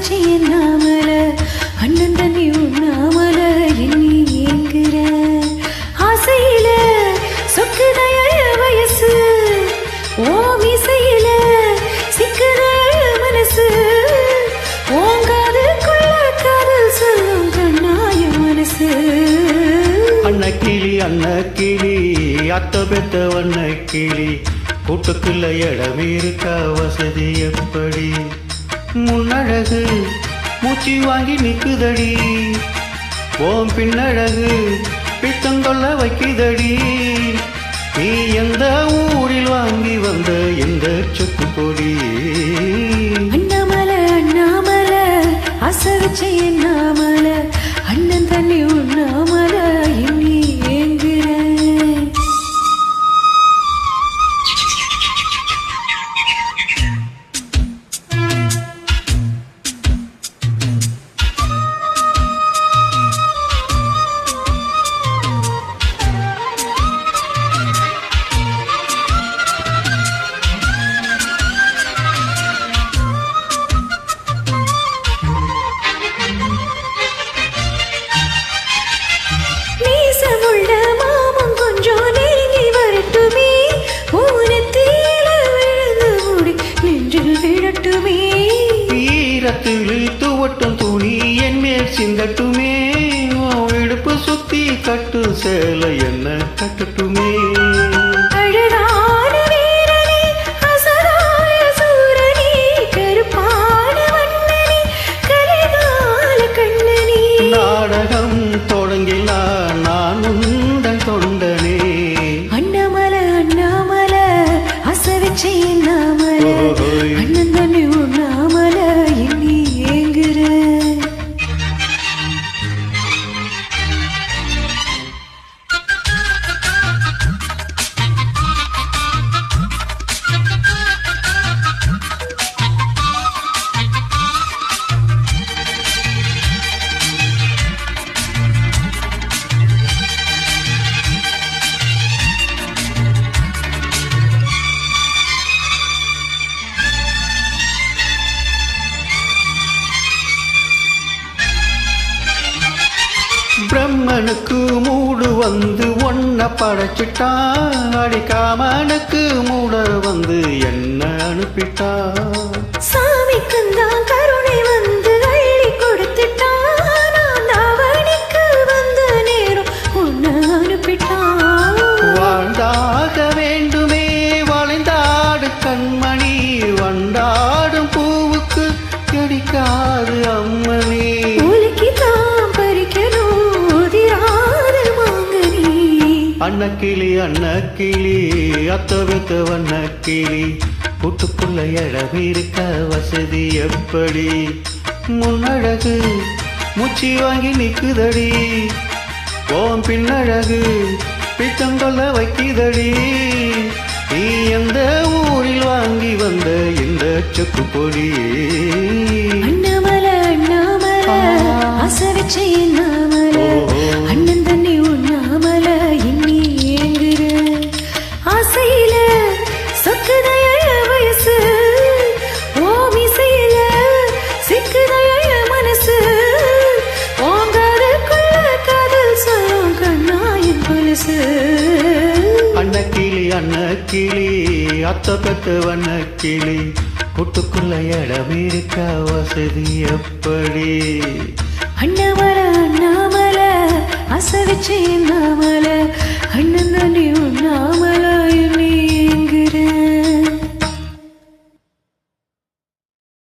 வச்சு என்னாமல அண்ணன் தண்ணி உண்ணாமல எண்ணி ஏங்குற ஆசையில சொக்குதைய வயசு ஓ மீசையில சிக்குதைய மனசு ஓங்காது கொள்ள காதல் சொல்லும் கண்ணாய மனசு அன்னக்கிளி அத்த பெத்த வண்ணக்கிளி கூட்டுக்குள்ள இடம் இருக்கா வசதி எப்படி முன்னழகு மூச்சு வாங்கி நிக்குதடி ஓம் பின்னழகு பித்தங்கொள்ள வைக்குதடி நீ எந்த ஊரில் வாங்கி வந்த இந்த சொக்கு பொடி அண்ணாமல அண்ணாமல ஆசை வச்ச என்னாமல அண்ணன் தண்ணி உண்ணாமல எண்ணி ஏங்குற துவட்டும் துணி என் மேல் சிந்தட்டுமே இடுப்பு சுத்தி கட்டு சேலை என்ன கட்டட்டுமே அழகான வீரனே அசராய சூரனே கருப்பான வண்ணனே கலைகால கண்ணனே நாடகம் தொடங்கினான் நான் உந்தன் தொண்டனே அண்ணாமல அண்ணாமல ஆசை வச்ச என்னாமல அண்ணன் தண்ணி உண்ணாமல எண்ணி ஏங்குற பிரம்மனுக்கு மூடு வந்து ஒன்ன படைச்சிட்டான் அடிக்காமனுக்கு மூட வந்து என்ன அனுப்பிட்டா சாமிக்குந்தான் கருணை வந்து அள்ளி கொடுத்துட்டான் அவனுக்கு வந்த நேரம் உன்னை அனுப்பிட்டான் வாழ்ந்தாக வேண்டுமே வளைந்தாடு கண்மணி வண்டாடும் பூவுக்கு கிடைக்காது அம்மனே அன்னக்கிளி அத்த வைத்த வண்ணக்கிளி கூட்டுக்குள்ள இடம் இருக்க வசதி எப்படி முன்னழகு மூச்சு வாங்கி நிக்குதடி ஓம் பின்னழகு பித்தங்கொள்ள வைக்குதடி நீ எந்த ஊரில் வாங்கி வந்த இந்த சொக்கு பொடி அண்ணாமல அண்ணாமல ஆசை வச்ச என்னாமல அண்ணன் தண்ணி உண்ணாமல எண்ணி ஏங்குற ஆசையில சொக்குதைய வயசு ஓ மீசையில சிக்குதைய மனசு ஓங்காத கொள்ள காதல் சொல்லும் கண்ணாயின் கொலுசு அன்னக்கிளி அத்த பெத்த வண்ணக்கிளி கூட்டுக்குள்ள இடம் இருக்க வசதி எப்படி அண்ணாமல அண்ணாமல ஆசை வச்ச என்னாமல அண்ணன் தண்ணி உண்ணாமல எண்ணி ஏங்குற